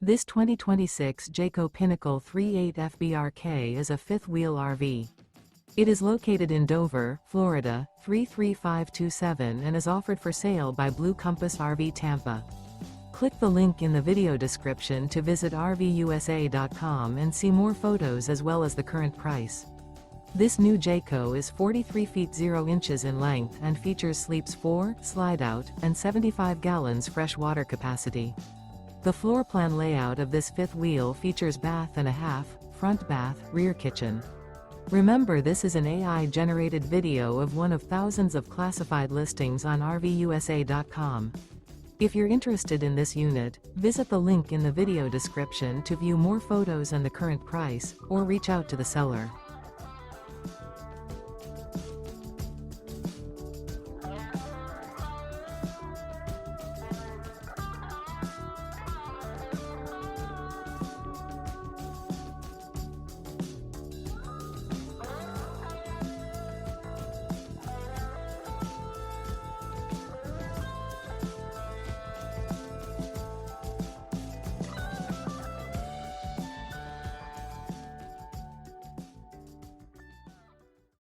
This 2026 Jayco Pinnacle 38 FBRK is a fifth-wheel RV. It is located in Dover, Florida, 33527 and is offered for sale by Blue Compass RV Tampa. Click the link in the video description to visit RVUSA.com and see more photos as well as the current price. This new Jayco is 43 feet 0 inches in length and features sleeps 4, slide-out, and 75 gallons fresh water capacity. The floor plan layout of this fifth wheel features bath and a half, front bath, rear kitchen. Remember, this is an AI-generated video of one of thousands of classified listings on RVUSA.com. If you're interested in this unit, visit the link in the video description to view more photos and the current price, or reach out to the seller.